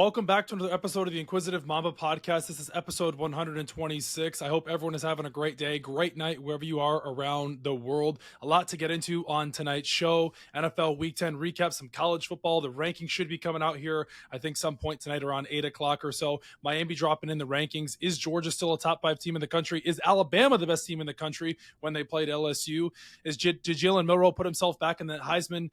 Welcome back to another episode of the Inquisitive Mamba podcast. This is episode 126. I hope everyone is having a great day, great night, wherever you are around the world. A lot to get into on tonight's show. NFL Week 10 recap, some college football. The rankings should be coming out here, I think, some point tonight around 8 o'clock or so. Miami dropping in the rankings. Is Georgia still a top 5 team in the country? Is Alabama the best team in the country when they played LSU? Did Jalen Munroe put himself back in that Heisman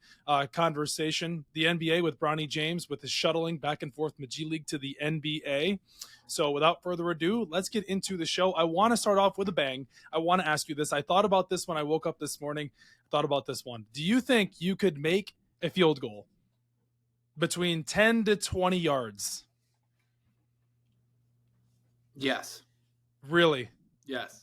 conversation? The NBA with Bronny James with his shuttling back and forth from the G League to the NBA. So without further ado, let's get into the show. I want to start off with a bang. I want to ask you this. I thought about this when I woke up this morning. I thought about this one. Do you think you could make a field goal between 10 to 20 yards? Yes. Really? Yes.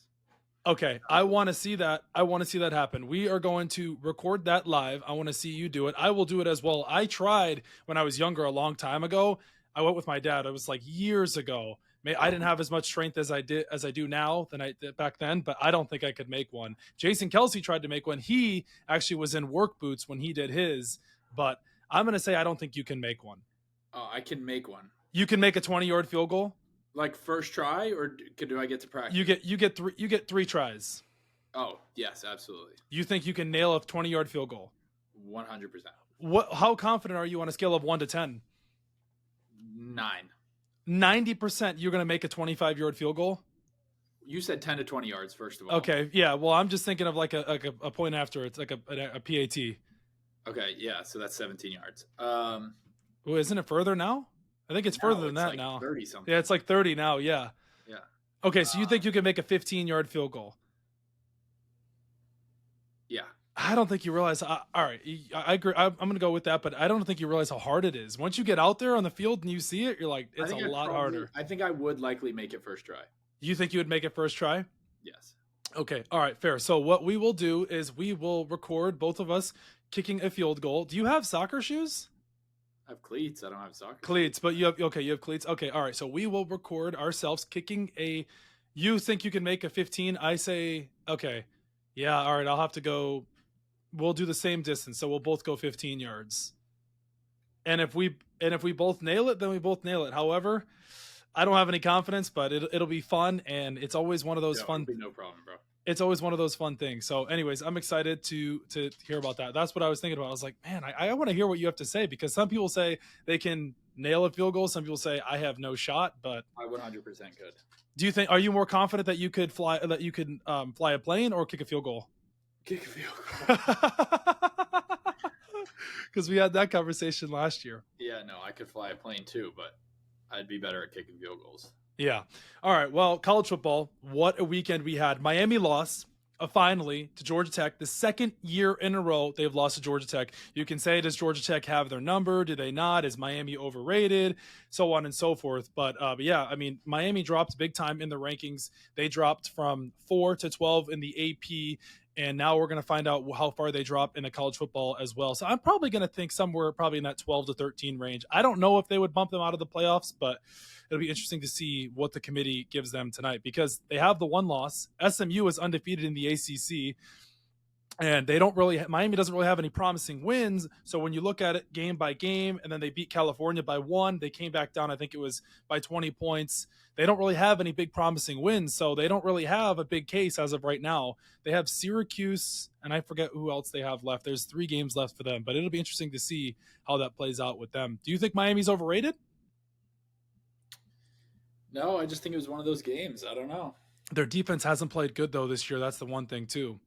Okay, I want to see that. I want to see that happen. We are going to record that live. I want to see you do it. I will do it as well. I tried when I was younger a long time ago. I went with my dad. It was like years ago. I didn't have as much strength as I do now than I did back then, but I don't think I could make one. Jason Kelsey tried to make one. He actually was in work boots when he did his, but I'm going to say I don't think you can make one. Oh, I can make one. You can make a 20-yard field goal? Like first try, or do I get to practice? You get three tries. Oh, yes, absolutely. You think you can nail a 20-yard field goal? 100%. How confident are you on a scale of 1 to 10? 9. 90% you're going to make a 25-yard field goal? You said 10 to 20 yards, first of all. Okay, yeah. Well, I'm just thinking of like a point after. It's like a PAT. Okay, yeah, so that's 17 yards. Well, isn't it further now? I think it's further than that like now. 30 something. Yeah, it's like 30 now, yeah. Yeah. Okay, so you think you can make a 15-yard field goal? Yeah. I don't think you realize. All right, I agree. I'm going to go with that, but I don't think you realize how hard it is. Once you get out there on the field and you see it, you're like, it's a lot harder. I think I would likely make it first try. You think you would make it first try? Yes. Okay, all right, fair. So what we will do is we will record both of us kicking a field goal. Do you have soccer shoes? I have cleats. I don't have soccer. Cleats, but you have cleats. Okay, all right. So we will record ourselves kicking a. You think you can make a 15? I say okay. Yeah, all right. I'll have to go. We'll do the same distance, so we'll both go 15 yards. And if we both nail it, then we both nail it. However, I don't have any confidence, but it'll be fun, and it's always one of those fun. It'll be no problem, bro. It's always one of those fun things. So anyways, I'm excited to hear about that. That's what I was thinking about. I was like, man, I want to hear what you have to say, because some people say they can nail a field goal. Some people say I have no shot, but I 100% could. Do you think, are you more confident that you could fly a plane or kick a field goal? Kick a field goal. Because we had that conversation last year. Yeah, no, I could fly a plane too, but I'd be better at kicking field goals. Yeah. All right. Well, college football, what a weekend we had. Miami lost finally to Georgia Tech. The second year in a row they've lost to Georgia Tech. You can say, does Georgia Tech have their number? Do they not? Is Miami overrated? So on and so forth. But yeah, I mean, Miami dropped big time in the rankings. They dropped from 4 to 12 in the AP. And now we're going to find out how far they drop in the college football as well. So I'm probably going to think somewhere probably in that 12 to 13 range. I don't know if they would bump them out of the playoffs, but it'll be interesting to see what the committee gives them tonight, because they have the one loss. SMU is undefeated in the ACC, and Miami doesn't really have any promising wins. So when you look at it game by game, and then they beat California by 1, they came back down, I think it was by 20 points. They don't really have any big promising wins, so they don't really have a big case as of right now. They have Syracuse, and I forget who else they have left. There's 3 games left for them, but it'll be interesting to see how that plays out with them. Do you think Miami's overrated? No, I just think it was one of those games. I don't know. Their defense hasn't played good, though, this year. That's the one thing, too.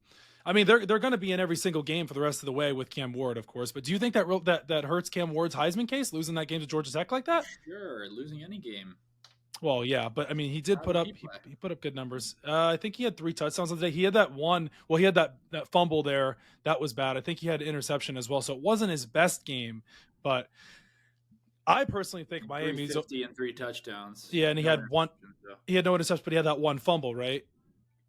I mean, they're going to be in every single game for the rest of the way with Cam Ward, of course. But do you think that hurts Cam Ward's Heisman case, losing that game to Georgia Tech like that? Sure, losing any game. Well, yeah, but I mean, he did put up he put up good numbers. I think he had 3 touchdowns on the day. He had that one. Well, he had that fumble there. That was bad. I think he had an interception as well. So it wasn't his best game, but I personally think Miami's 350 and 3 touchdowns. Yeah, and he had one. He had no interception, but he had that one fumble, right?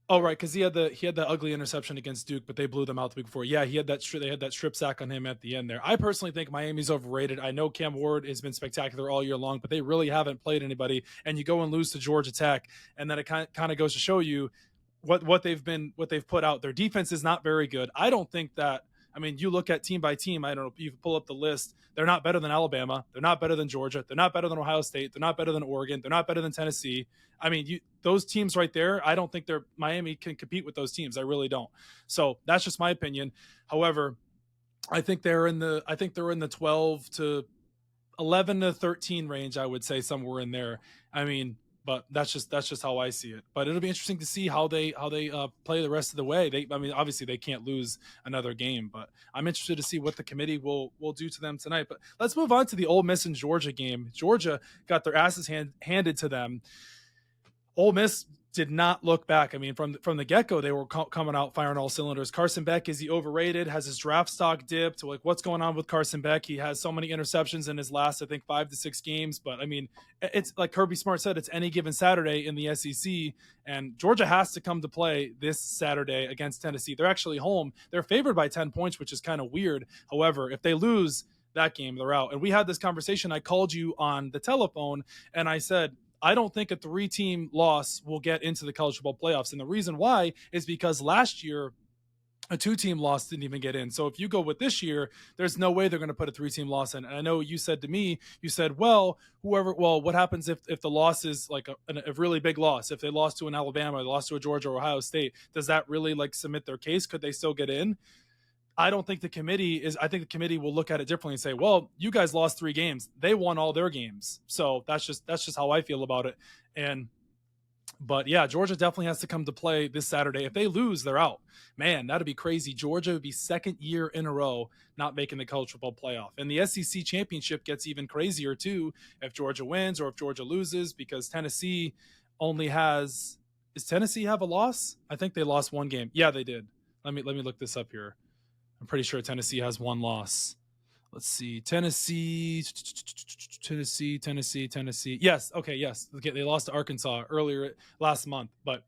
Oh, right, because he had the ugly interception against Duke, but they blew them out the week before. Yeah, they had that strip sack on him at the end there. I personally think Miami's overrated. I know Cam Ward has been spectacular all year long, but they really haven't played anybody. And you go and lose to Georgia Tech, and then it kind of goes to show you what they've put out. Their defense is not very good. I don't think that I mean, you look at team by team. I don't know if you pull up the list. They're not better than Alabama. They're not better than Georgia. They're not better than Ohio State. They're not better than Oregon. They're not better than Tennessee. I mean, those teams right there, I don't think Miami can compete with those teams. I really don't. So that's just my opinion. However, I think they're in the 12 to 11 to 13 range. I would say somewhere in there. I mean, but that's just how I see it. But it'll be interesting to see how they play the rest of the way. I mean, obviously they can't lose another game, but I'm interested to see what the committee will do to them tonight. But let's move on to the Ole Miss and Georgia game. Georgia got their asses handed to them. Ole Miss did not look back. I mean, from the get-go, they were coming out firing all cylinders. Carson Beck, is he overrated? Has his draft stock dipped? Like, what's going on with Carson Beck? He has so many interceptions in his last, I think, 5 to 6 games. But, I mean, it's like Kirby Smart said, it's any given Saturday in the SEC, and Georgia has to come to play this Saturday against Tennessee. They're actually home. They're favored by 10 points, which is kind of weird. However, if they lose that game, they're out. And we had this conversation. I called you on the telephone, and I said, I don't think a 3-team loss will get into the college football playoffs. And the reason why is because last year, a 2-team loss didn't even get in. So if you go with this year, there's no way they're going to put a 3-team loss in. And I know you said to me, what happens if the loss is like a really big loss? If they lost to an Alabama, they lost to a Georgia or Ohio State, does that really like submit their case? Could they still get in? I think the committee will look at it differently and say, well, you guys lost 3 games. They won all their games. So that's just how I feel about it. But yeah, Georgia definitely has to come to play this Saturday. If they lose, they're out. Man, that'd be crazy. Georgia would be 2nd year in a row not making the college football playoff. And the SEC championship gets even crazier too if Georgia wins or if Georgia loses, because Tennessee only has – does Tennessee have a loss? I think they lost 1 game. Yeah, they did. Let me look this up here. I'm pretty sure Tennessee has 1 loss. Let's see. Tennessee. Yes. Okay. Yes. Okay. They lost to Arkansas earlier last month. But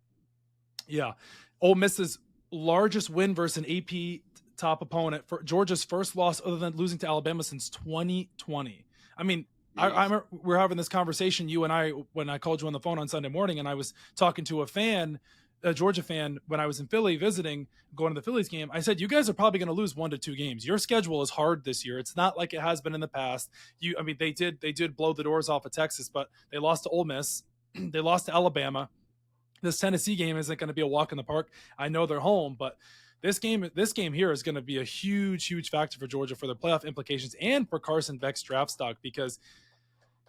yeah, Ole Miss's largest win versus an AP top opponent, for Georgia's first loss other than losing to Alabama since 2020. I mean, I remember we were having this conversation, you and I, when I called you on the phone on Sunday morning, and I was talking to a Georgia fan, when I was in Philly visiting, going to the Phillies game. I said, you guys are probably going to lose 1 to 2 games. Your schedule is hard this year. It's not like it has been in the past. They did blow the doors off of Texas, but they lost to Ole Miss. They lost to Alabama. This Tennessee game isn't going to be a walk in the park. I know they're home, but this game here is going to be a huge factor for Georgia for their playoff implications and for Carson Beck's draft stock, because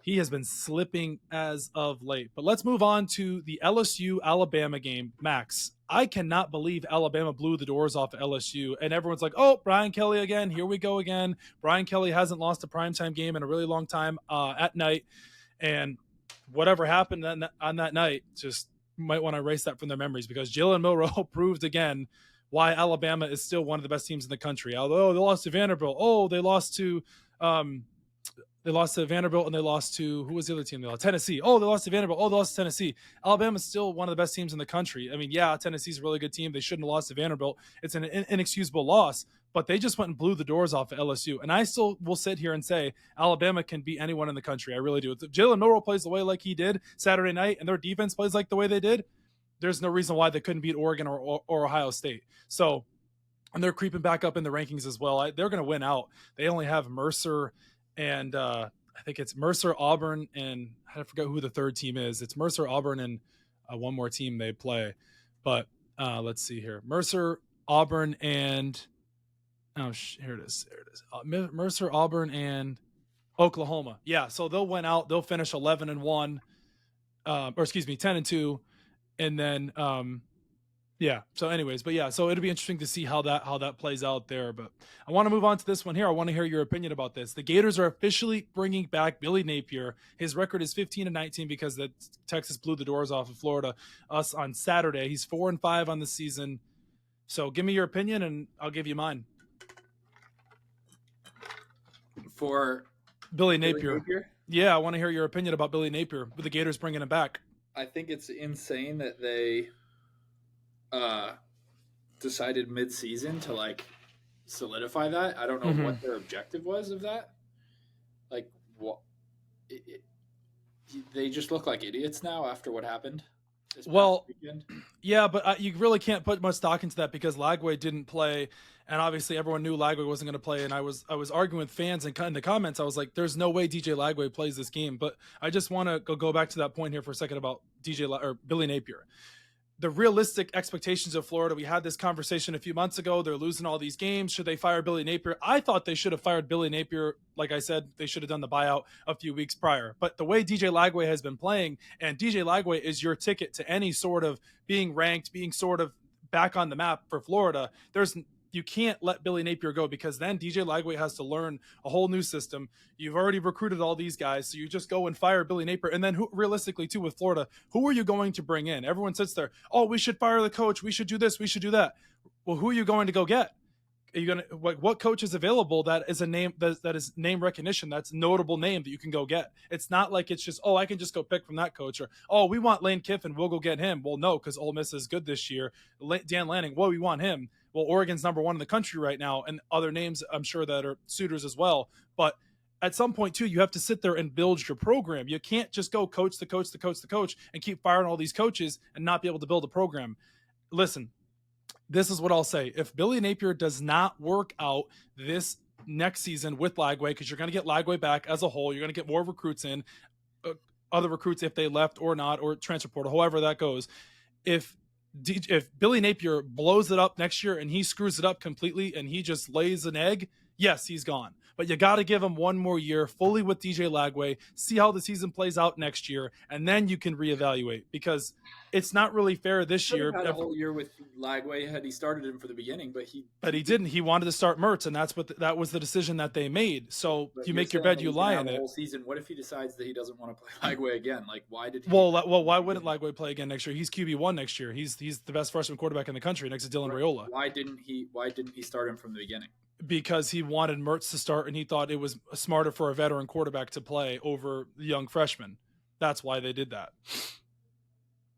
he has been slipping as of late. But let's move on to the LSU-Alabama game. Max, I cannot believe Alabama blew the doors off of LSU. And everyone's like, oh, Brian Kelly again. Here we go again. Brian Kelly hasn't lost a primetime game in a really long time at night. And whatever happened on that night, just might want to erase that from their memories, because Jalen Milroe proved again why Alabama is still one of the best teams in the country. Although they lost to Vanderbilt. Oh, they lost to Vanderbilt, and they lost to, who was the other team they lost? Tennessee. Oh, they lost to Vanderbilt. Oh, they lost to Tennessee. Alabama's still one of the best teams in the country. I mean, yeah, Tennessee's a really good team. They shouldn't have lost to Vanderbilt. It's an inexcusable loss, but they just went and blew the doors off of LSU. And I still will sit here and say Alabama can beat anyone in the country. I really do. If Jalen Milroe plays the way like he did Saturday night, and their defense plays like the way they did, there's no reason why they couldn't beat Oregon or Ohio State. So, and they're creeping back up in the rankings as well. They're going to win out. They only have Mercer and I think it's Mercer, Auburn, and I forget who the 3rd team is. It's Mercer, Auburn, and one more team they play. But let's see here. Mercer, Auburn, and here it is. Mercer, Auburn, and Oklahoma. Yeah, so they'll win out. They'll finish 11-1, 10-2, and then yeah. So anyways, but yeah, so it'll be interesting to see how that plays out there. But I want to move on to this one here. I want to hear your opinion about this. The Gators are officially bringing back Billy Napier. His record is 15-19 because the Texas blew the doors off of Florida us on Saturday. He's 4-5 on the season. So give me your opinion and I'll give you mine. For Billy Napier? Yeah, I want to hear your opinion about Billy Napier with the Gators bringing him back. I think it's insane that they decided mid-season to like solidify that. I don't know what their objective was of that. Like, what? They just look like idiots now after what happened this past weekend. Yeah, but you really can't put much stock into that because Lagway didn't play, And obviously everyone knew Lagway wasn't going to play. And I was arguing with fans and in the comments. I was like, there's no way DJ Lagway plays this game. But I just want to go back to that point here for a second about or Billy Napier. The realistic expectations of Florida. We had this conversation a few months ago. They're losing all these games. Should they fire Billy Napier? I thought they should have fired Billy Napier. Like I said, they should have done the buyout a few weeks prior. But the way DJ Lagway has been playing, and DJ Lagway is your ticket to any sort of being ranked, being sort of back on the map for Florida. You can't let Billy Napier go, because then DJ Lagway has to learn a whole new system. You've already recruited all these guys, so you just go and fire Billy Napier. And then realistically, too, with Florida, who are you going to bring in? Everyone sits there, oh, we should fire the coach. We should do this. We should do that. Well, who are you going to go get? Are you going to what coach is available that is a name that is name recognition? That's a notable name that you can go get. It's not like it's just, oh, I can just go pick from that coach, or, oh, we want Lane Kiffin, we'll go get him. Well, no, because Ole Miss is good this year. Dan Lanning, well, we want him. Well, Oregon's number one in the country right now, and other names I'm sure that are suitors as well. But at some point, too, you have to sit there and build your program. You can't just go coach the coach and keep firing all these coaches and not be able to build a program. Listen, this is what I'll say. If Billy Napier does not work out this next season with Lagway, because you're going to get Lagway back as a whole, you're going to get more recruits in, other recruits if they left or not, or transfer portal, however that goes. If Billy Napier blows it up next year and he screws it up completely and he just lays an egg, yes, he's gone. But you got to give him one more year fully with DJ Lagway, see how the season plays out next year, and then you can reevaluate, because it's not really fair this year. Had a whole year with Lagway had he started him for the beginning, but he didn't. He wanted to start Mertz, and that was the decision that they made. So you make your bed, you lie in it. Whole season. What if he decides that he doesn't want to play Lagway again? Like, why did he? Well, why wouldn't Lagway play again next year? He's QB1 next year. He's the best freshman quarterback in the country next to Dylan Raiola. Why didn't he start him from the beginning? Because he wanted Mertz to start, and he thought it was smarter for a veteran quarterback to play over the young freshman. That's why they did that.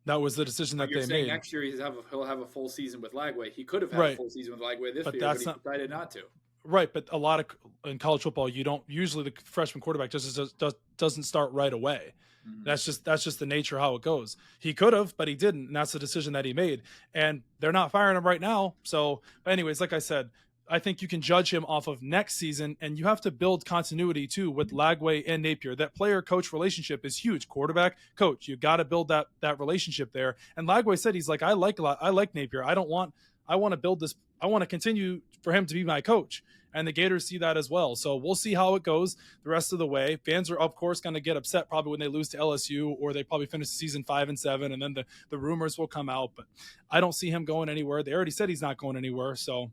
That was the decision that they made. Next year he'll have a full season with Lagway. He could have had a full season with Lagway this year, but he decided not to. Right, but a lot of in college football, you don't usually the freshman quarterback doesn't start right away. Mm-hmm. That's just the nature of how it goes. He could have, but he didn't, and that's the decision that he made. And they're not firing him right now. So, anyways, like I said, I think you can judge him off of next season, and you have to build continuity too with Lagway and Napier. That player-coach relationship is huge. Quarterback-coach, you got to build that relationship there. And Lagway said, he's like, I like Napier. I want to build this. I want to continue for him to be my coach. And the Gators see that as well. So we'll see how it goes the rest of the way. Fans are, of course, going to get upset probably when they lose to LSU, or they probably finish the season 5-7, and then the rumors will come out. But I don't see him going anywhere. They already said he's not going anywhere. So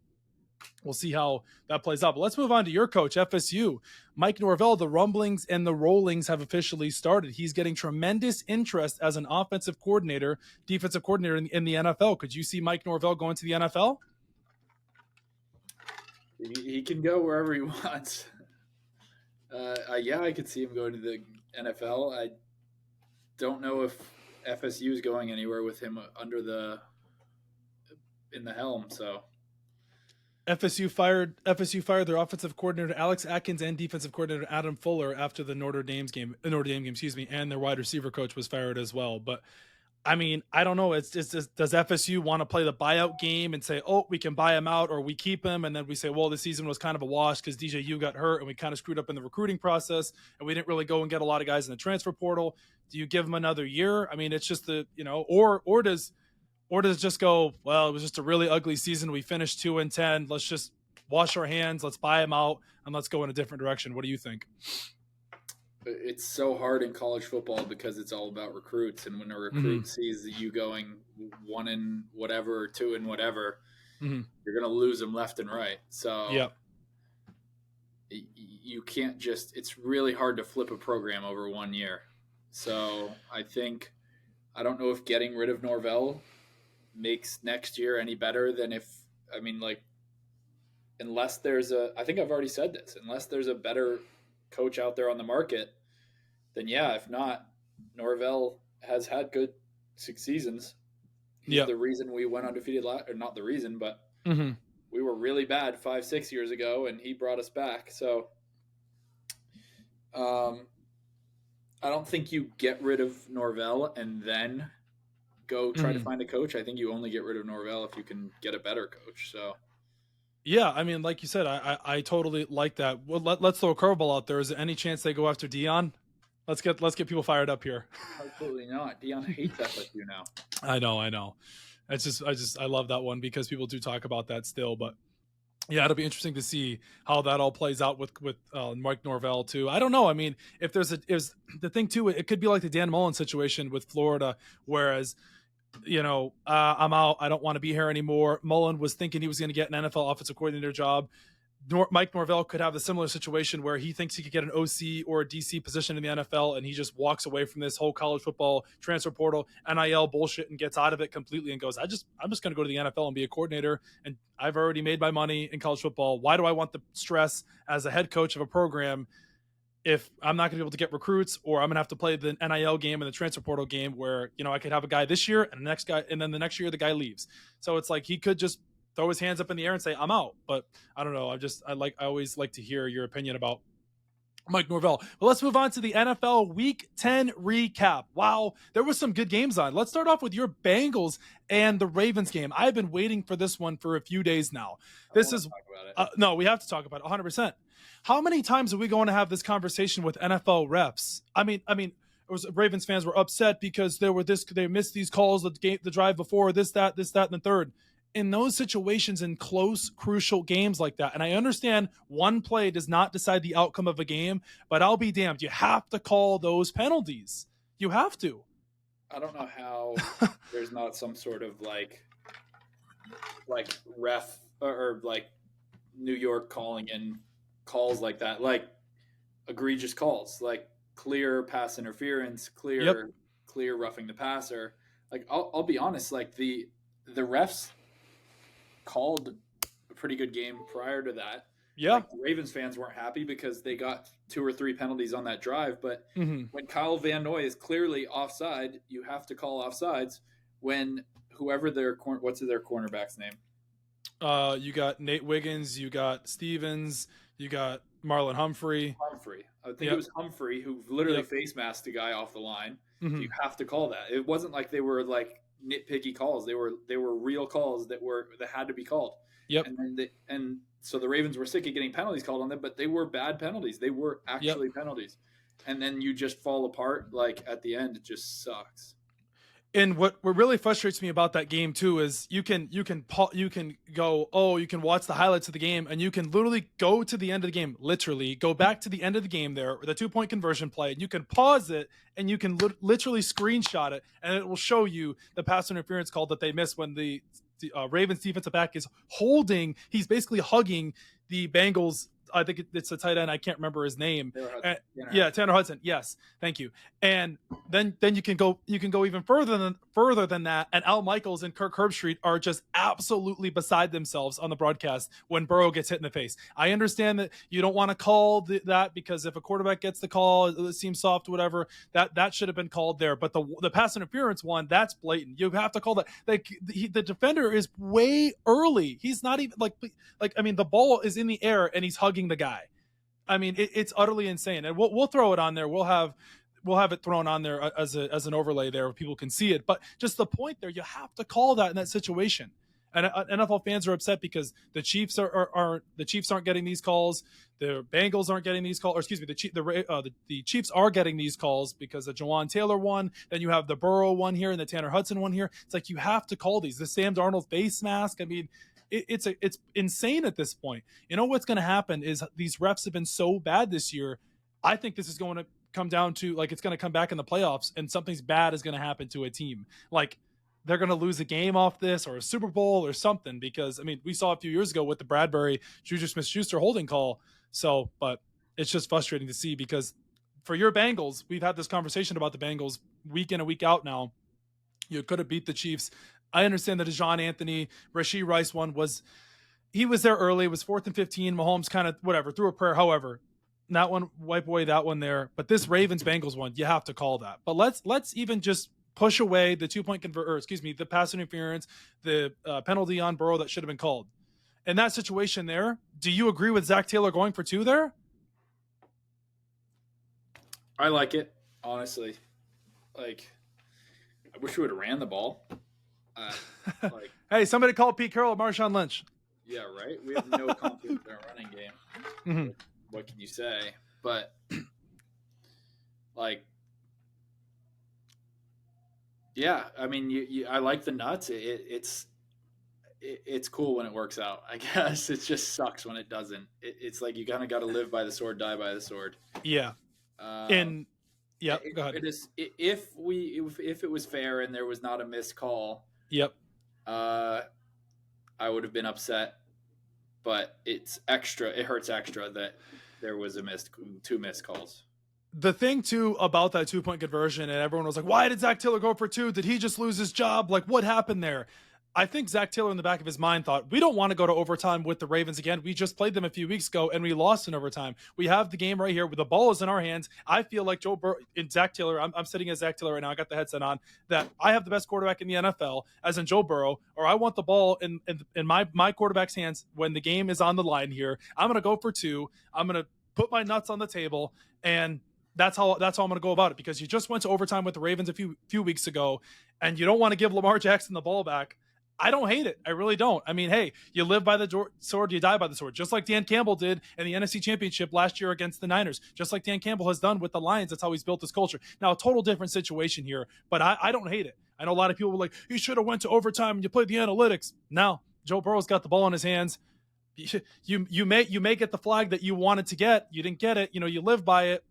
we'll see how that plays out. But let's move on to your coach, FSU. Mike Norvell, the rumblings and the rollings have officially started. He's getting tremendous interest as an offensive coordinator, defensive coordinator in the NFL. Could you see Mike Norvell going to the NFL? He can go wherever he wants. Yeah, I could see him going to the NFL. I don't know if FSU is going anywhere with him in the helm. So FSU fired their offensive coordinator Alex Atkins and defensive coordinator Adam Fuller after the Notre Dame game, and their wide receiver coach was fired as well. But I mean, I don't know. It's just, does FSU want to play the buyout game and say, oh, we can buy him out, or we keep him, and then we say, well, the season was kind of a wash because DJU got hurt and we kind of screwed up in the recruiting process and we didn't really go and get a lot of guys in the transfer portal. Do you give him another year? I mean, it's just or does it just go, well, it was just a really ugly season. We finished 2-10. Let's just wash our hands. Let's buy him out and let's go in a different direction. What do you think? It's so hard in college football because it's all about recruits. And when a recruit sees you going 1 and whatever, or 2 and whatever, you're going to lose them left and right. So you can't it's really hard to flip a program over 1 year. So I don't know if getting rid of Norvell makes next year any better than unless there's I think I've already said this, unless there's a better coach out there on the market, then yeah, if not, Norvell has had good 6 seasons. He's the reason we went undefeated or not the reason, but we were really bad 5-6 years ago and he brought us back. So I don't think you get rid of Norvell and then go try to find a coach. I think you only get rid of Norvell if you can get a better coach. So Yeah, I mean, like you said, I totally like that. Well, let's throw a curveball out there. Is there any chance they go after Dion? Let's get people fired up here. Absolutely not. Dion hates FSU now. I know. I love that one because people do talk about that still, but yeah, it'll be interesting to see how that all plays out with Mike Norvell too. I don't know. I mean, if there's the thing too, it could be like the Dan Mullen situation with Florida, whereas I'm out. I don't want to be here anymore. Mullen was thinking he was going to get an NFL offensive coordinator job. Mike Norvell could have a similar situation where he thinks he could get an OC or a DC position in the NFL, and he just walks away from this whole college football transfer portal NIL bullshit and gets out of it completely and goes, I'm just going to go to the NFL and be a coordinator, and I've already made my money in college football. Why do I want the stress as a head coach of a program if I'm not going to be able to get recruits, or I'm going to have to play the NIL game and the transfer portal game where, I could have a guy this year and the next guy, and then the next year the guy leaves. So it's like he could just throw his hands up in the air and say, I'm out. But I don't know. I always like to hear your opinion about Mike Norvell. But let's move on to the NFL Week 10 recap. Wow, there was some good games on. Let's start off with your Bengals and the Ravens game. I've been waiting for this one for a few days now. No, we have to talk about it 100%. How many times are we going to have this conversation with NFL refs? I mean, it was Ravens fans were upset because they missed these calls the drive before, this, that, and the third. In those situations, in close, crucial games like that, and I understand one play does not decide the outcome of a game, but I'll be damned, you have to call those penalties. You have to. I don't know how there's not some sort of like ref or like New York calling in calls like that, like egregious calls, like clear pass interference, clear roughing the passer. Like I'll be honest, like the refs called a pretty good game prior to that. Yeah. Like, the Ravens fans weren't happy because they got 2 or 3 penalties on that drive. But when Kyle Van Noy is clearly offside, you have to call offsides. When what's their cornerback's name? You got Nate Wiggins, you got Stevens, you got Marlon Humphrey. I think it was Humphrey who literally face masked a guy off the line. Mm-hmm. You have to call that. It wasn't like they were like nitpicky calls. They were real calls that had to be called. Yep. And so the Ravens were sick of getting penalties called on them, but they were bad penalties. They were actually penalties. And then you just fall apart. Like at the end, it just sucks. And what really frustrates me about that game too is you can watch the highlights of the game, and you can literally go to the end of the game, literally go back to the end of the game there, the 2-point conversion play, and you can pause it and you can literally screenshot it, and it will show you the pass interference call that they missed when the Ravens defensive back is he's basically hugging the Bengals. I think it's a tight end. I can't remember his name. Tanner Hudson. Yes, thank you. And then you can go even further than that. And Al Michaels and Kirk Herbstreit are just absolutely beside themselves on the broadcast when Burrow gets hit in the face. I understand that you don't want to call that because if a quarterback gets the call, it seems soft, whatever. That should have been called there. But the pass interference one, that's blatant. You have to call that. Like the defender is way early. He's not even the ball is in the air and he's hugging the guy. I mean, it's utterly insane. And we'll throw it on there. We'll have it thrown on there as an overlay there where people can see it. But just the point there, you have to call that in that situation. And NFL fans are upset because the Chiefs aren't getting these calls. The Bengals aren't getting these calls. Or excuse me, the Chiefs are getting these calls because the Jawan Taylor one. Then you have the Burrow one here and the Tanner Hudson one here. It's like you have to call these. The Sam Darnold face mask. I mean, it's insane at this point. You know what's going to happen is these refs have been so bad this year. I think this is going to come down to it's going to come back in the playoffs and something's bad is going to happen to a team. Like they're going to lose a game off this or a Super Bowl or something, because I mean, we saw a few years ago with the Bradbury Juju Smith-Schuster holding call. So, but it's just frustrating to see because for your Bengals, we've had this conversation about the Bengals week in and week out now. You could have beat the Chiefs. I understand that the John Anthony, Rashee Rice one he was there early. It was 4th and 15. Mahomes kind of threw a prayer. However, that one, wipe away that one there. But this Ravens Bengals one, you have to call that. But let's even just push away the 2-point the pass interference, the penalty on Burrow that should have been called. In that situation there, do you agree with Zach Taylor going for 2 there? I like it, honestly. I wish we would have ran the ball. Hey, somebody call Pete Carroll or Marshawn Lynch. Yeah, right. We have no confidence in our running game. Mm-hmm. What can you say? But like, yeah, I mean, I like the nuts. It's cool when it works out. I guess it just sucks when it doesn't. It's like you kind of got to live by the sword, die by the sword. Yeah. And yeah, go ahead. If it was fair and there was not a missed call, yep, I would have been upset. But it's extra. It hurts extra that there was two missed calls. The thing too about that 2-point conversion, and everyone was like, "Why did Zach Taylor go for 2? Did he just lose his job? Like, what happened there?" I think Zach Taylor in the back of his mind thought, we don't want to go to overtime with the Ravens again. We just played them a few weeks ago and we lost in overtime. We have the game right here. The ball is in our hands. I feel like Joe Burrow and Zach Taylor, I'm sitting as Zach Taylor right now. I got the headset on, that I have the best quarterback in the NFL, as in Joe Burrow, or I want the ball in my quarterback's hands when the game is on the line here. I'm going to go for 2. I'm going to put my nuts on the table, and that's how I'm going to go about it, because you just went to overtime with the Ravens a few weeks ago, and you don't want to give Lamar Jackson the ball back. I don't hate it. I really don't. I mean, hey, you live by the sword, you die by the sword, just like Dan Campbell did in the NFC Championship last year against the Niners, just like Dan Campbell has done with the Lions. That's how he's built his culture. Now, a total different situation here, but I don't hate it. I know a lot of people were like, you should have went to overtime and you played the analytics. Now, Joe Burrow's got the ball in his hands. You may get the flag that you wanted to get. You didn't get it. You live by it.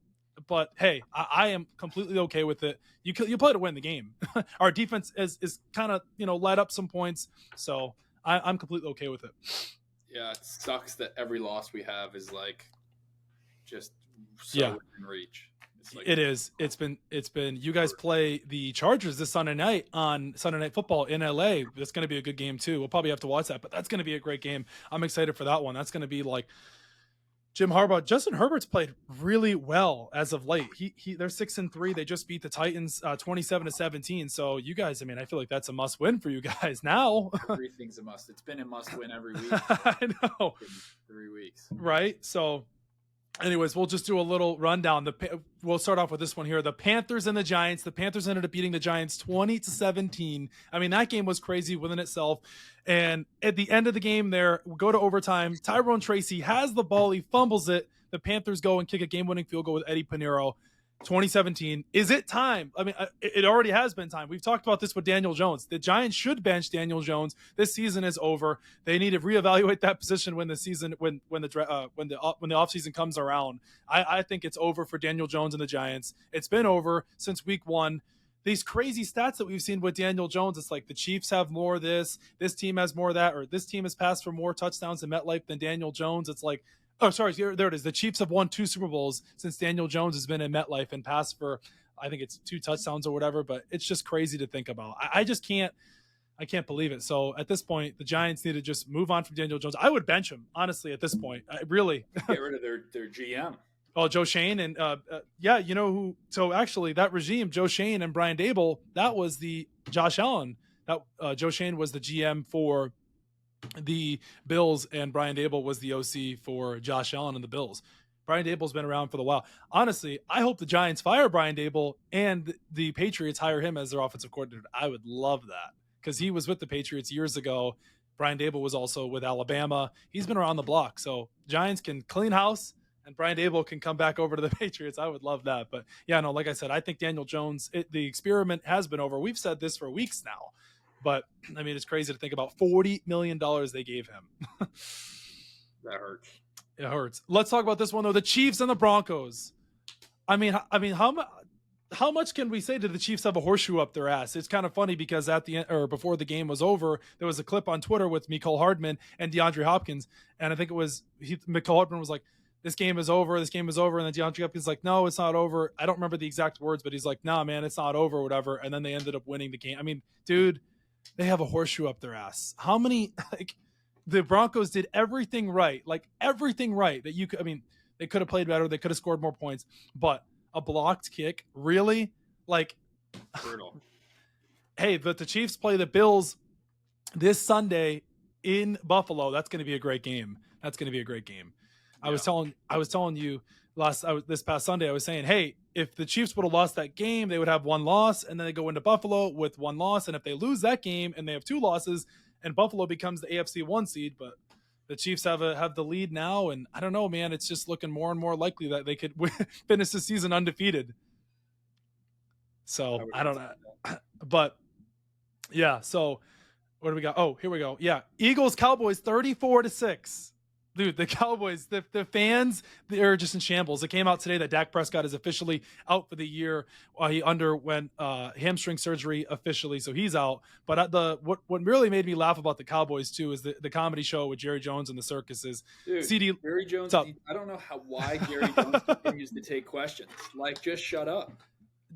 But hey, I am completely okay with it. You play to win the game. Our defense is kind of let up some points, so I'm completely okay with it. Yeah, it sucks that every loss we have is like just so within reach. Like, it is. It's been. You guys play the Chargers this Sunday night on Sunday Night Football in LA. That's going to be a good game too. We'll probably have to watch that, but that's going to be a great game. I'm excited for that one. That's going to be like Jim Harbaugh. Justin Herbert's played really well as of late. They're 6-3. They just beat the Titans 27-17. So you guys, I mean, I feel like that's a must win for you guys now. Everything's a must. It's been a must win every week. I know. 3 weeks. Right. So anyways, we'll just do a little rundown. We'll start off with this one here. The Panthers and the Giants. The Panthers ended up beating the Giants 20-17. I mean, that game was crazy within itself. And at the end of the game there, we go to overtime. Tyrone Tracy has the ball. He fumbles it. The Panthers go and kick a game-winning field goal with Eddie Pinheiro. 2017. Is it time? I mean, it already has been time. We've talked about this with Daniel Jones. The Giants should bench Daniel Jones. This season is over. They need to reevaluate that position when the offseason comes around. I think it's over for Daniel Jones and the Giants. It's been over since week 1. These crazy stats that we've seen with Daniel Jones, it's like the Chiefs have more of this team has more of that, or this team has passed for more touchdowns in MetLife than Daniel Jones. It's like, oh, sorry, there it is. The Chiefs have won 2 Super Bowls since Daniel Jones has been in MetLife and passed for, I think it's 2 touchdowns or whatever, but it's just crazy to think about. I just can't believe it. So at this point, the Giants need to just move on from Daniel Jones. I would bench him, honestly, at this point. Really. Get rid of their GM. Oh, Joe Shane. And yeah, you know who? So actually that regime, Joe Shane and Brian Dable, that was the Josh Allen. That Joe Shane was the GM for the Bills, and Brian Dable was the OC for Josh Allen and the Bills. Brian Dable's been around for a while. Honestly, I hope the Giants fire Brian Dable and the Patriots hire him as their offensive coordinator. I would love that, because he was with the Patriots years ago. Brian Dable was also with Alabama. He's been around the block. So Giants can clean house and Brian Dable can come back over to the Patriots. I would love that. But yeah, no, like I said, I think Daniel Jones, the experiment has been over. We've said this for weeks now. But, I mean, it's crazy to think about $40 million they gave him. That hurts. It hurts. Let's talk about this one, though. The Chiefs and the Broncos. I mean, how much can we say? Did the Chiefs have a horseshoe up their ass? It's kind of funny because at the end, or before the game was over, there was a clip on Twitter with Mecole Hardman and DeAndre Hopkins. And I think it was Mecole Hardman was like, this game is over. And then DeAndre Hopkins like, no, it's not over. I don't remember the exact words, but he's like, nah, man, it's not over, whatever. And then they ended up winning the game. I mean, dude, they have a horseshoe up their ass. How many, the Broncos did everything right that you could, I mean, they could have played better. They could have scored more points, but a blocked kick, really? Brutal. Hey, but the Chiefs play the Bills this Sunday in Buffalo. That's going to be a great game. Yeah. I was telling you this past Sunday, I was saying, hey, if the Chiefs would have lost that game, they would have 1 loss, and then they go into Buffalo with 1 loss. And if they lose that game and they have 2 losses, and Buffalo becomes the AFC 1 seed, but the Chiefs have the lead now, and I don't know, man. It's just looking more and more likely that they could finish the season undefeated. So I don't know, but yeah. So what do we got? Oh, here we go. Yeah, Eagles Cowboys 34-6. Dude, the Cowboys, the fans, they're just in shambles. It came out today that Dak Prescott is officially out for the year. He underwent hamstring surgery officially, so he's out. But what really made me laugh about the Cowboys too is the comedy show with Jerry Jones and the circuses. Dude, Jerry Jones. I don't know why Jerry Jones continues to take questions. Like, just shut up.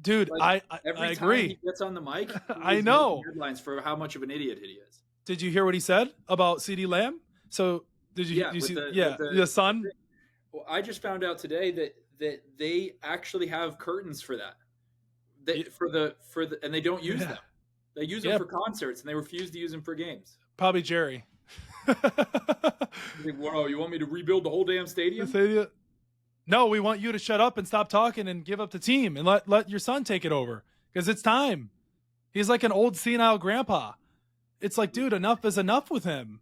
Dude, like, I every agree. time he gets on the mic, I know headlines for how much of an idiot he is. Did you hear what he said about CeeDee Lamb? So did you see the son? Well, I just found out today that they actually have curtains for that. And they don't use them. They use them for concerts, and they refuse to use them for games. Probably Jerry. Whoa, you want me to rebuild the whole damn stadium? No, we want you to shut up and stop talking and give up the team and let your son take it over because it's time. He's like an old senile grandpa. It's like, dude, enough is enough with him.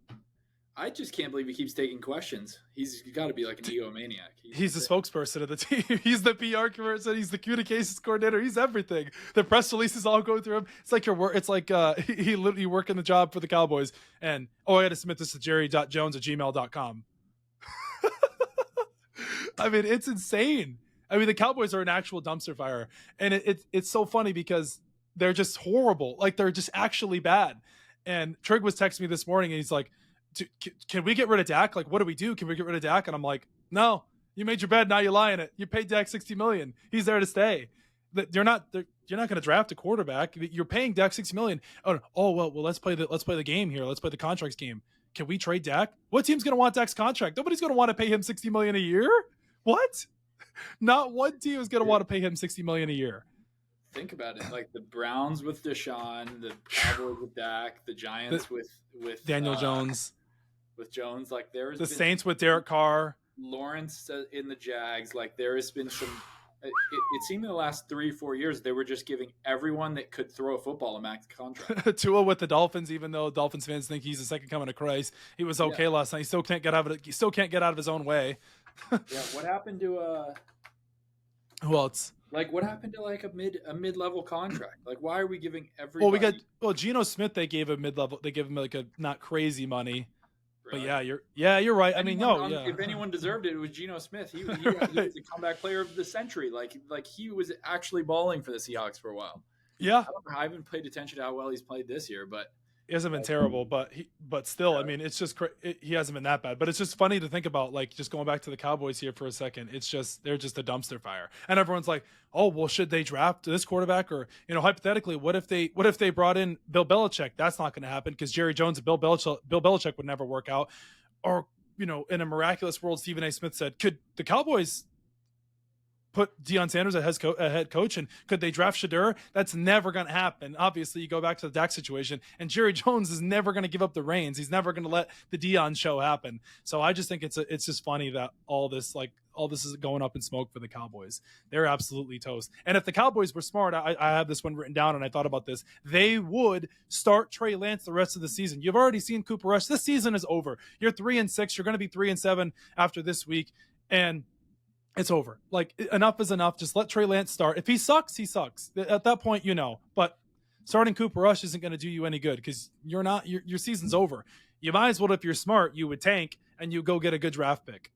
I just can't believe he keeps taking questions. He's got to be like an egomaniac. He's the spokesperson of the team. He's the PR person. He's the communications coordinator. He's everything. The press releases all go through him. It's like It's like he literally working the job for the Cowboys. And I got to submit this to jerry.jones@gmail.com. I mean, it's insane. I mean, the Cowboys are an actual dumpster fire, and it's so funny because they're just horrible. Like, they're just actually bad. And Trig was texting me this morning, and he's like, can we get rid of Dak? Like, what do we do? Can we get rid of Dak? And I'm like, no, you made your bed. Now you lie in it. You paid Dak $60 million. He's there to stay. You're not going to draft a quarterback. You're paying Dak $60 million. Oh, well, let's play the game here. Let's play the contracts game. Can we trade Dak? What team's going to want Dak's contract? Nobody's going to want to pay him $60 million a year. What? Not one team is going to want to pay him $60 million a year. Think about it. Like the Browns with Deshaun, the Cowboys with Dak, the Giants with Daniel Jones. With Jones, like there's the Saints with Derek Carr, Lawrence in the Jags. Like there has been some. It seemed in the last 3-4 years they were just giving everyone that could throw a football a max contract. Tua with the Dolphins, even though Dolphins fans think he's the second coming of Christ, he was okay last night. He still can't get out of it. He still can't get out of his own way. Yeah, what happened to who else? Like, what happened to like a mid-level contract? Like, why are we giving everybody? Geno Smith. They gave him mid-level. They gave him like a not crazy money. But you're right. I mean, if anyone deserved it, it was Geno Smith. He was the comeback player of the century. Like he was actually balling for the Seahawks for a while. Yeah, I haven't paid attention to how well he's played this year, but he hasn't been terrible. But still, I mean, it's just he hasn't been that bad. But it's just funny to think about. Like, just going back to the Cowboys here for a second. It's just they're just a dumpster fire, and everyone's like, oh, well, should they draft this quarterback? Or, hypothetically, what if they brought in Bill Belichick? That's not going to happen because Jerry Jones and Bill Belichick would never work out. Or, in a miraculous world, Stephen A. Smith said, could the Cowboys put Deion Sanders as head coach, and could they draft Shedeur? That's never going to happen. Obviously, you go back to the Dak situation, and Jerry Jones is never going to give up the reins. He's never going to let the Deion show happen. So I just think it's just funny that all this is going up in smoke for the Cowboys. They're absolutely toast. And if the Cowboys were smart, I have this one written down, and I thought about this. They would start Trey Lance the rest of the season. You've already seen Cooper Rush. This season is over. You're 3-6. You're going to be 3-7 after this week, and it's over. Like, enough is enough. Just let Trey Lance start. If he sucks, he sucks. At that point, But starting Cooper Rush isn't going to do you any good because your season's over. You might as well, if you're smart, you would tank and you go get a good draft pick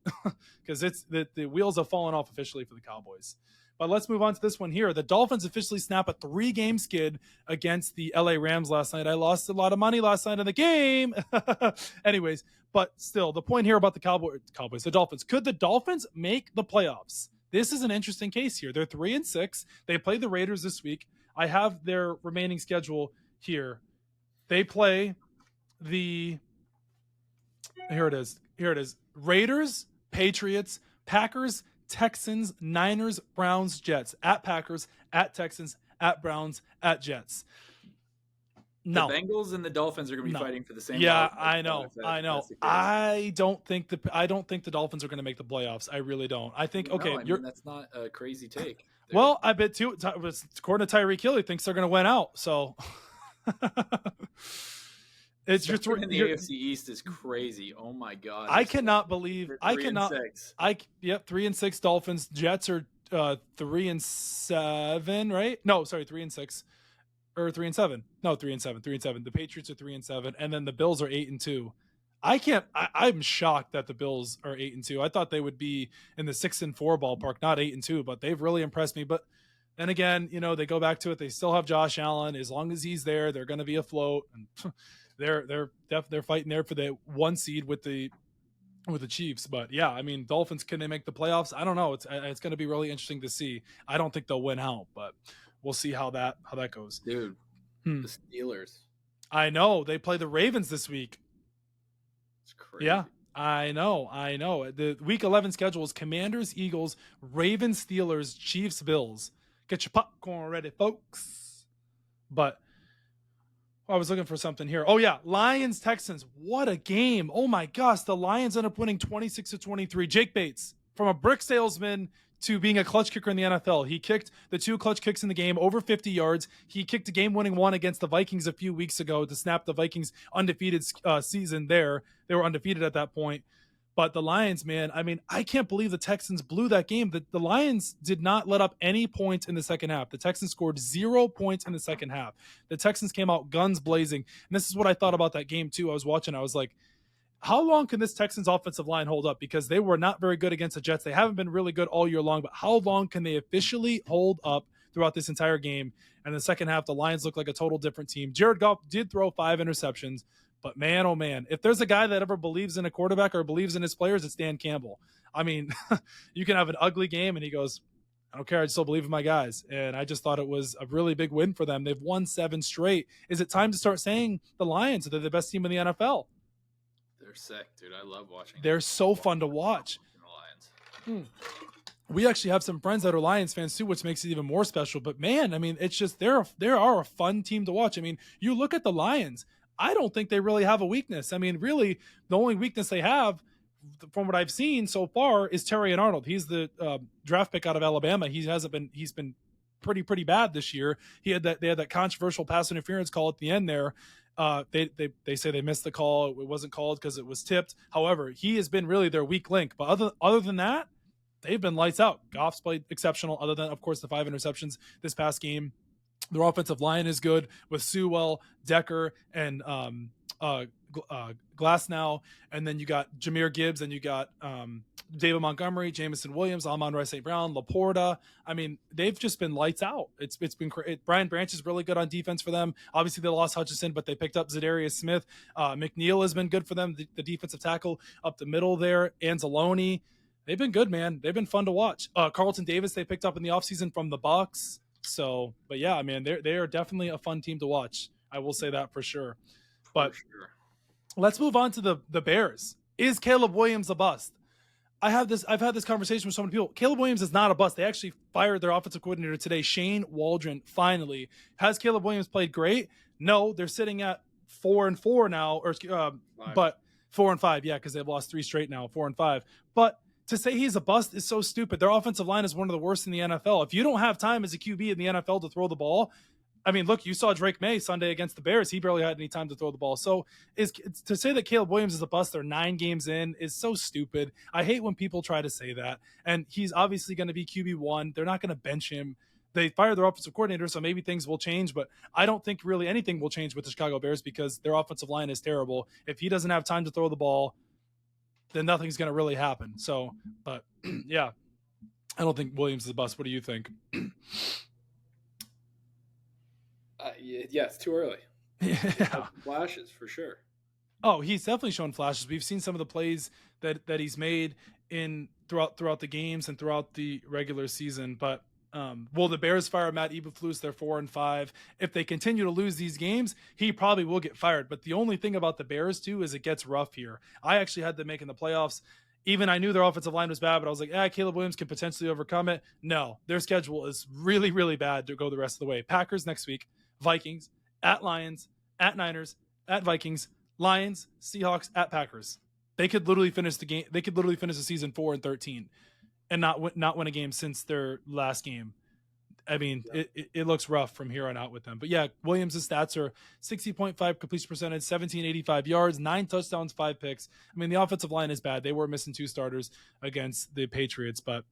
because it's the wheels have fallen off officially for the Cowboys. But let's move on to this one here. The Dolphins officially snap a 3-game skid against the LA Rams last night. I lost a lot of money last night in the game. Anyways, but still, the point here about the Cowboys, the Dolphins. Could the Dolphins make the playoffs? This is an interesting case here. They're 3-6. They play the Raiders this week. I have their remaining schedule here. They play here it is. Raiders, Patriots, Packers, Texans, Niners, Browns, Jets. At Packers, at Texans, at Browns, at Jets. No. The Bengals and the Dolphins are going to be fighting for the same. Yeah, I know. I don't think the Dolphins are going to make the playoffs. I really don't. I think that's not a crazy take. Well, I bet too. According to Tyreek Hill, he thinks they're going to win out. So It's your Second in the your, AFC East is crazy. Oh my god! I cannot believe They're I 3 and cannot 6. Yep, 3-6 Dolphins. Jets are 3-7, right? No, sorry, 3-6 or 3-7. No, 3-7, 3-7. The Patriots are 3-7, and then the Bills are 8-2. I'm shocked that the Bills are 8-2. I thought they would be in the 6-4 ballpark, not 8-2, but they've really impressed me. But then again, they go back to it. They still have Josh Allen. As long as he's there, they're going to be afloat. And they're fighting there for the 1 seed with the Chiefs. But yeah, I mean, Dolphins, can they make the playoffs? I don't know. It's going to be really interesting to see. I don't think they'll win out, but we'll see how that goes. Dude, the Steelers. I know they play the Ravens this week. It's crazy. Yeah, I know. The Week 11 schedule is Commanders, Eagles, Ravens, Steelers, Chiefs, Bills. Get your popcorn ready, folks. But I was looking for something here. Oh yeah, Lions, Texans. What a game! Oh my gosh, the Lions end up winning 26-23. Jake Bates, from a brick salesman to being a clutch kicker in the NFL. He kicked the 2 clutch kicks in the game, over 50 yards. He kicked a game-winning one against the Vikings a few weeks ago to snap the Vikings' undefeated season there. They were undefeated at that point. But the Lions, man, I mean, I can't believe the Texans blew that game. The Lions did not let up any points in the second half. The Texans scored 0 points in the second half. The Texans came out guns blazing. And this is what I thought about that game, too. I was watching. I was like, how long can this Texans offensive line hold up? Because they were not very good against the Jets. They haven't been really good all year long. But how long can they officially hold up throughout this entire game? And in the second half, the Lions look like a total different team. Jared Goff did throw 5 interceptions. But man, oh man, if there's a guy that ever believes in a quarterback or believes in his players, it's Dan Campbell. I mean, you can have an ugly game and he goes, I don't care. I still believe in my guys. And I just thought it was a really big win for them. They've won 7 straight. Is it time to start saying the Lions, they're the best team in the NFL? They're sick, dude. I love watching them. They're so fun to watch. The Lions. We actually have some friends that are Lions fans too, which makes it even more special. But man, I mean, it's just, they are a fun team to watch. I mean, you look at the Lions, I don't think they really have a weakness. I mean, really, the only weakness they have, from what I've seen so far, is Terry and Arnold. He's the draft pick out of Alabama. He's been pretty bad this year. They had that controversial pass interference call at the end there. They say they missed the call. It wasn't called because it was tipped. However, he has been really their weak link. But other than that, they've been lights out. Goff's played exceptional, other than, of course, the 5 interceptions this past game. Their offensive line is good with Sewell, Decker, and Glasnow. And then you got Jahmyr Gibbs, and you got David Montgomery, Jamison Williams, Amon-Ra St. Brown, Laporta. I mean, they've just been lights out. It's been great. Brian Branch is really good on defense for them. Obviously, they lost Hutchinson, but they picked up Zadarius Smith. McNeil has been good for them, the defensive tackle up the middle there. Anzalone. They've been good, man. They've been fun to watch. Carlton Davis they picked up in the offseason from the Bucs. So, but yeah, I mean, they are definitely a fun team to watch. I will say that for sure. But let's move on to the Bears. Is Caleb Williams a bust? I've had this conversation with so many people. Caleb Williams is not a bust. They actually fired their offensive coordinator today, Shane Waldron, finally. Has Caleb Williams played great? No, they're sitting at 4-4 now, but 4-5, yeah, because they've lost 3 straight now, 4-5. But to say he's a bust is so stupid. Their offensive line is one of the worst in the NFL. If you don't have time as a QB in the NFL to throw the ball, I mean, look, you saw Drake May Sunday against the Bears. He barely had any time to throw the ball. So to say that Caleb Williams is a bust, they're 9 games in, is so stupid. I hate when people try to say that. And he's obviously going to be QB1. They're not going to bench him. They fired their offensive coordinator, so maybe things will change. But I don't think really anything will change with the Chicago Bears because their offensive line is terrible. If he doesn't have time to throw the ball, then nothing's going to really happen. So, but yeah, I don't think Williams is a bust. What do you think? Yeah, it's too early. Yeah. Flashes for sure. Oh, he's definitely shown flashes. We've seen some of the plays that he's made throughout the games and throughout the regular season. But will the Bears fire Matt Eberflus? They're 4-5. If they continue to lose these games, he probably will get fired. But the only thing about the Bears too is it gets rough here. I actually had them making the playoffs. Even I knew their offensive line was bad, but I was like, Caleb Williams can potentially overcome it. No, their schedule is really, really bad to go the rest of the way. Packers next week, Vikings, at Lions, at Niners, at Vikings, Lions, Seahawks, at Packers. They could literally finish the game. They could literally finish the season 4-13 and not win a game since their last game. I mean, it looks rough from here on out with them. But yeah, Williams' stats are 60.5 completion percentage, 1785 yards, 9 touchdowns, 5 picks. I mean, the offensive line is bad. They were missing 2 starters against the Patriots, but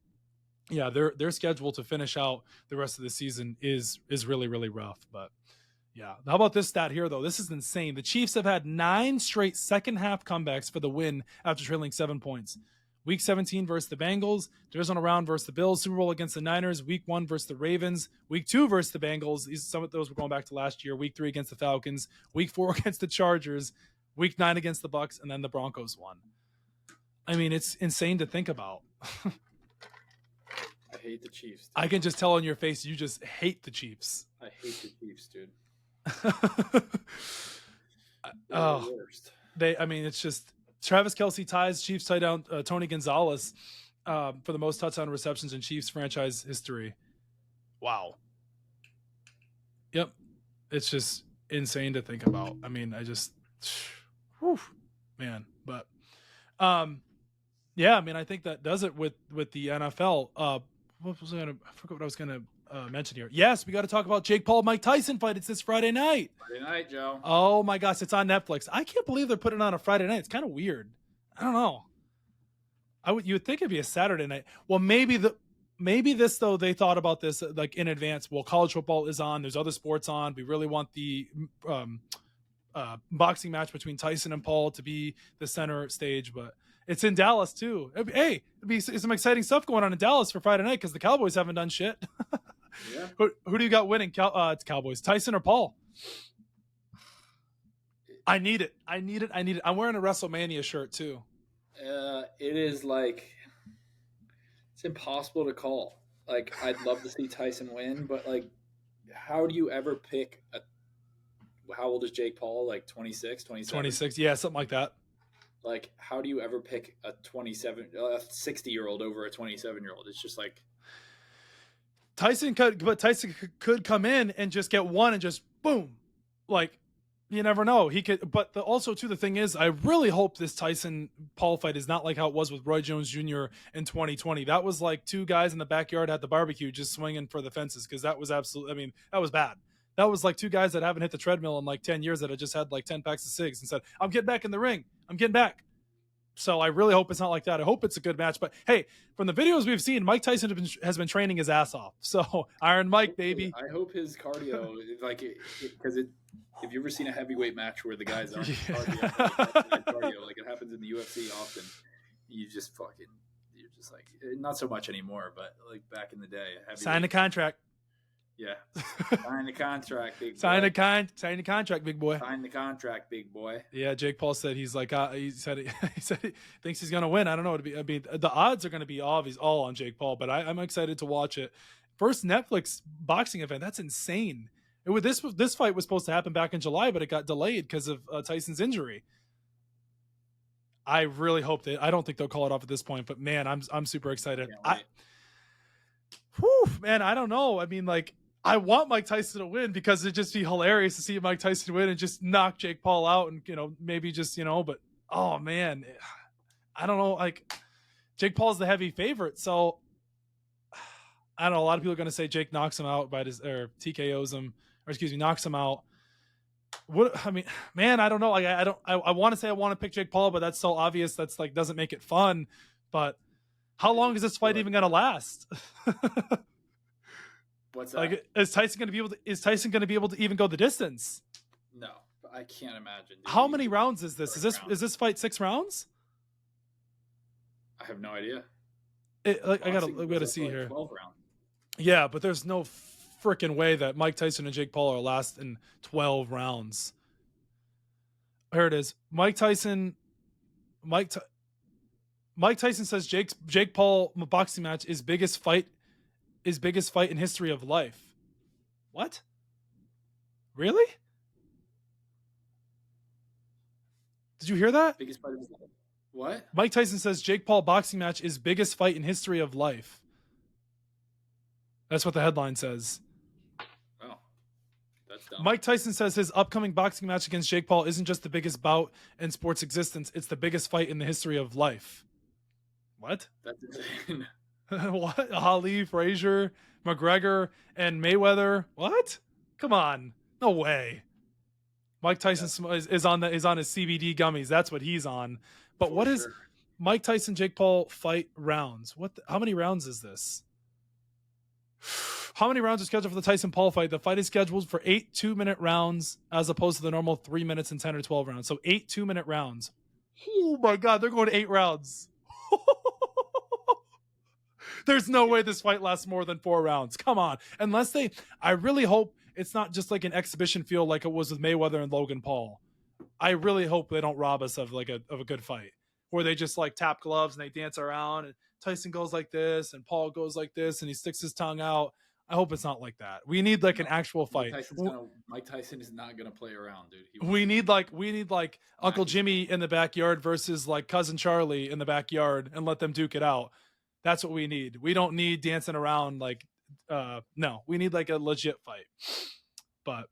yeah, their schedule to finish out the rest of the season is really, really rough. But yeah, how about this stat here, though? This is insane. The Chiefs have had 9 straight second half comebacks for the win after trailing 7 points. Week 17 versus the Bengals, divisional round versus the Bills, Super Bowl against the Niners, Week 1 versus the Ravens, Week 2 versus the Bengals. Some of those were going back to last year. Week 3 against the Falcons, Week 4 against the Chargers, Week 9 against the Bucks, and then the Broncos won. I mean, it's insane to think about. I hate the Chiefs. Dude. I can just tell on your face you just hate the Chiefs. I hate the Chiefs, dude. Oh, I mean, it's just Travis Kelce ties Chiefs tight end Tony Gonzalez for the most touchdown receptions in Chiefs franchise history. Wow. Yep. It's just insane to think about. I mean, man. But yeah, I mean, I think that does it with the NFL. I forgot what I was gonna mention here. Yes, we got to talk about Jake Paul Mike Tyson fight. It's this Friday night. Friday night, Joe. Oh my gosh, it's on Netflix. I can't believe they're putting it on a Friday night. It's kind of weird. I don't know. You would think it'd be a Saturday night. Well, maybe this though, they thought about this like in advance. Well, college football is on. There's other sports on. We really want the boxing match between Tyson and Paul to be the center stage, but it's in Dallas too. It'd be some exciting stuff going on in Dallas for Friday night because the Cowboys haven't done shit. Yeah. Who do you got winning? It's Cowboys. Tyson or Paul? I need it. I'm wearing a WrestleMania shirt too. It is like it's impossible to call. Like I'd love to see Tyson win, but like, how do you ever pick how old is Jake Paul? Like 26, 27? 26, yeah, something like that. Like, how do you ever pick a 60-year-old over a 27-year-old? It's just like Tyson could come in and just get one and just boom. Like, you never know. He could, but also too, the thing is, I really hope this Tyson Paul fight is not like how it was with Roy Jones Jr. in 2020. That was like 2 guys in the backyard at the barbecue just swinging for the fences because that was absolutely. I mean, that was bad. That was like 2 guys that haven't hit the treadmill in like 10 years that had just had like 10 packs of cigs and said, "I'm getting back in the ring. I'm getting back." So I really hope it's not like that. I hope it's a good match. But hey, from the videos we've seen, Mike Tyson has been training his ass off. So Iron Mike, baby. I hope his cardio, like, because if you've ever seen a heavyweight match where the guys aren't cardio, like it happens in the UFC often, you're just like, not so much anymore, but like back in the day. Sign the contract. Yeah. Sign the contract, big boy. Sign the contract, big boy. Sign the contract, big boy. Yeah, Jake Paul said he said he thinks he's gonna win. I don't know. I mean, the odds are gonna be obvious all on Jake Paul, but I'm excited to watch it. First Netflix boxing event. That's insane. This fight was supposed to happen back in July, but it got delayed because of Tyson's injury. I really hope that. I don't think they'll call it off at this point, but man, I'm super excited. Man, I don't know. I mean, like, I want Mike Tyson to win because it'd just be hilarious to see Mike Tyson win and just knock Jake Paul out and, maybe just, but oh man, I don't know. Like, Jake Paul's the heavy favorite. So I don't know. A lot of people are going to say Jake knocks him out or TKOs him, or excuse me, knocks him out. I mean, man, I don't know. Like, I want to say I want to pick Jake Paul, but that's so obvious. That's like, doesn't make it fun. But how long is this fight even going to last? What's that? Like, is Tyson going to be able to even go the distance? No, I can't imagine. Dude. How many rounds is this? Is this fight 6 rounds? I have no idea. We gotta see here. 12 rounds. Yeah, but there's no freaking way that Mike Tyson and Jake Paul are last in 12 rounds. Here it is. Mike Tyson says Jake Paul boxing match is biggest fight in history of life. What? Really? Did you hear that? Biggest fight of his life. What? Mike Tyson says Jake Paul boxing match is biggest fight in history of life. That's what the headline says. Oh, that's dumb. Mike Tyson says his upcoming boxing match against Jake Paul isn't just the biggest bout in sports existence, it's the biggest fight in the history of life. What? That's insane. What? Ali, Frazier, McGregor, and Mayweather? What? Come on, no way. Mike Tyson is on his CBD gummies. That's what he's on. But For what is sure. Mike Tyson Jake Paul fight rounds? How many rounds is this? How many rounds are scheduled for the Tyson Paul fight? The fight is scheduled for 8 2-minute rounds as opposed to the normal 3 minutes and 10 or 12 rounds. So 8 2-minute rounds. Oh my God, they're going to 8 rounds. There's no way this fight lasts more than 4 rounds. Come on. I really hope it's not just like an exhibition feel like it was with Mayweather and Logan Paul. I really hope they don't rob us of a good fight where they just like tap gloves and they dance around and Tyson goes like this and Paul goes like this and he sticks his tongue out. I hope it's not like that. We need like an actual fight. Mike Tyson is not gonna play around, dude. We need like Uncle Jimmy in the backyard versus like Cousin Charlie in the backyard and let them duke it out. That's what we need. We don't need dancing around like no. We need like a legit fight. But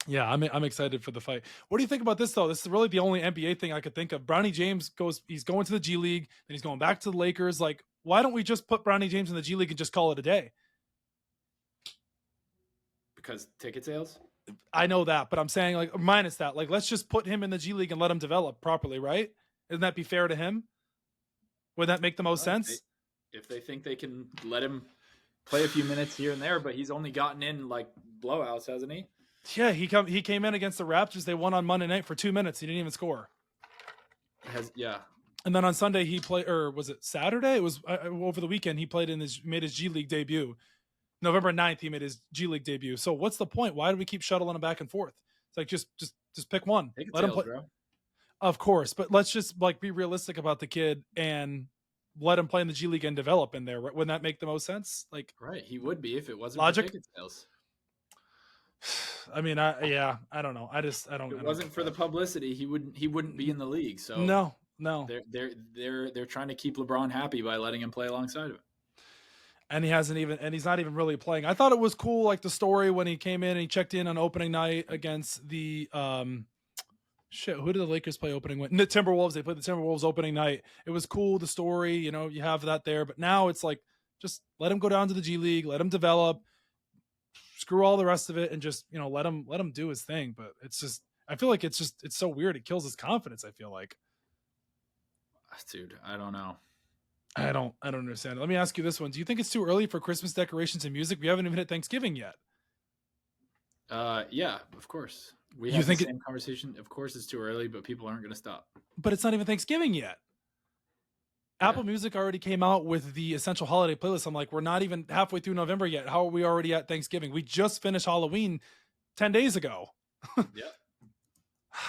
yeah, I'm excited for the fight. What do you think about this though? This is really the only NBA thing I could think of. Bronny James he's going to the G League, then he's going back to the Lakers. Like, why don't we just put Bronny James in the G League and just call it a day? Because ticket sales? I know that, but I'm saying like minus that. Like, let's just put him in the G League and let him develop properly, right? Isn't that be fair to him? Would that make the most sense? If they think they can let him play a few minutes here and there, but he's only gotten in like blowouts, hasn't he? Yeah, he came in against the Raptors. They won on Monday night for 2 minutes. He didn't even score. Yeah. And then on Sunday he played, or was it Saturday? It was over the weekend. He made his G League debut. November 9th, he made his G League debut. So what's the point? Why do we keep shuttling him back and forth? It's like just pick one. Let him play, bro. Of course, but let's just like be realistic about the kid and let him play in the G League and develop in there. Wouldn't that make the most sense? Like, right, he would be if it wasn't logic. For ticket sales. I mean, I don't know. I don't. If it wasn't for the publicity, he wouldn't be in the league. So no. They're trying to keep LeBron happy by letting him play alongside of it. And he's not even really playing. I thought it was cool, like the story when he came in and he checked in on opening night against the who did the Lakers play opening with? The Timberwolves. They played the Timberwolves opening night. It was cool, the story, you have that there. But now it's like, just let him go down to the G League, let him develop, screw all the rest of it, and just, let him do his thing. But it's just, I feel like it's so weird. It kills his confidence, I feel like. Dude, I don't know. I don't understand. Let me ask you this one. Do you think it's too early for Christmas decorations and music? We haven't even hit Thanksgiving yet. Yeah, of course. We have the same conversation. Of course it's too early, but people aren't going to stop. But it's not even Thanksgiving yet. Yeah. Apple Music already came out with the essential holiday playlist. I'm like, we're not even halfway through November yet. How are we already at Thanksgiving? We just finished Halloween 10 days ago. Yeah.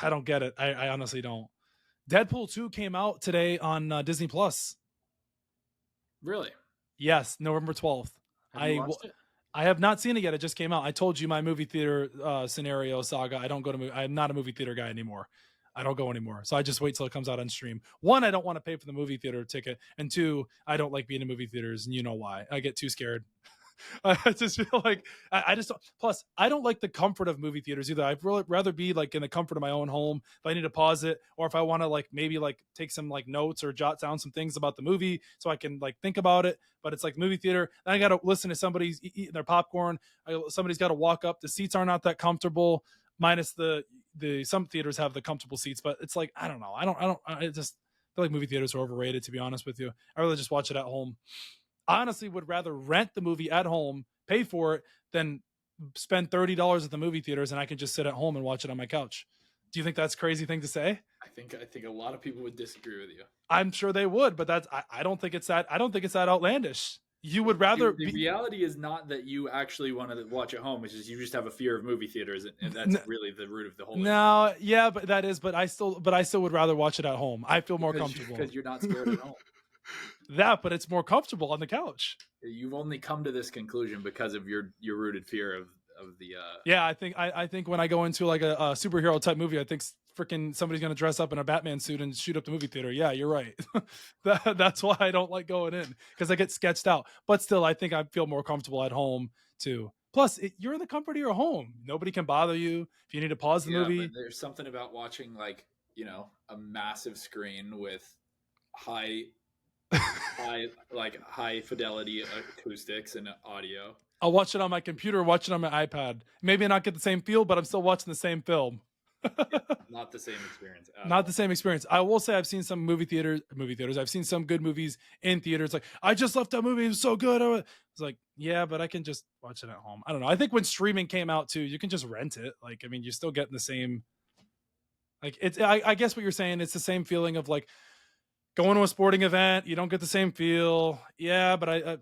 I don't get it. I honestly don't. Deadpool 2 came out today on Disney Plus. Really? Yes, November 12th. Have you watched it? I have not seen it yet. It just came out. I told you my movie theater scenario saga. I'm not a movie theater guy anymore. I don't go anymore. So I just wait till it comes out on stream. 1, I don't want to pay for the movie theater ticket. And 2, I don't like being in movie theaters. And you know why. I get too scared. I just feel like I just don't. Plus, I don't like the comfort of movie theaters either. I'd rather be like in the comfort of my own home. If I need to pause it, or if I want to like maybe like take some like notes or jot down some things about the movie so I can like think about it. But it's like movie theater. Then I got to listen to somebody eating their popcorn. Somebody's got to walk up. The seats are not that comfortable. Minus the some theaters have the comfortable seats, but it's like I don't know. I just feel like movie theaters are overrated, to be honest with you. I rather just watch it at home. I honestly would rather rent the movie at home, pay for it, than spend $30 at the movie theaters and I can just sit at home and watch it on my couch. Do you think that's a crazy thing to say? I think a lot of people would disagree with you. I'm sure they would, but I don't think it's that outlandish. You would rather the reality is not that you actually want to watch at home, it's just you just have a fear of movie theaters, and that's really the root of the whole thing. No, yeah, but I still would rather watch it at home. I feel more comfortable. Because you're not scared at home. But it's more comfortable on the couch. You've only come to this conclusion because of your rooted fear of the Yeah, I think when I go into like a superhero type movie, I think freaking somebody's gonna dress up in a Batman suit and shoot up the movie theater. Yeah, you're right. That's why I don't like going in, because I get sketched out. But still, I think I feel more comfortable at home too. Plus, you're in the comfort of your home. Nobody can bother you if you need to pause the movie. But there's something about watching like a massive screen with high high fidelity acoustics and audio. I'll watch it on my computer, watch it on my iPad. Maybe not get the same feel, but I'm still watching the same film. Yeah, not the same experience. Not the same experience. I will say I've seen some movie theaters. I've seen some good movies in theaters. Like, I just left that movie. It was so good. It's like, yeah, but I can just watch it at home. I don't know. I think when streaming came out too, you can just rent it. Like, I mean, you're still getting the same. Like, it's. I guess what you're saying. It's the same feeling of like going to a sporting event. You don't get the same feel. Yeah, but I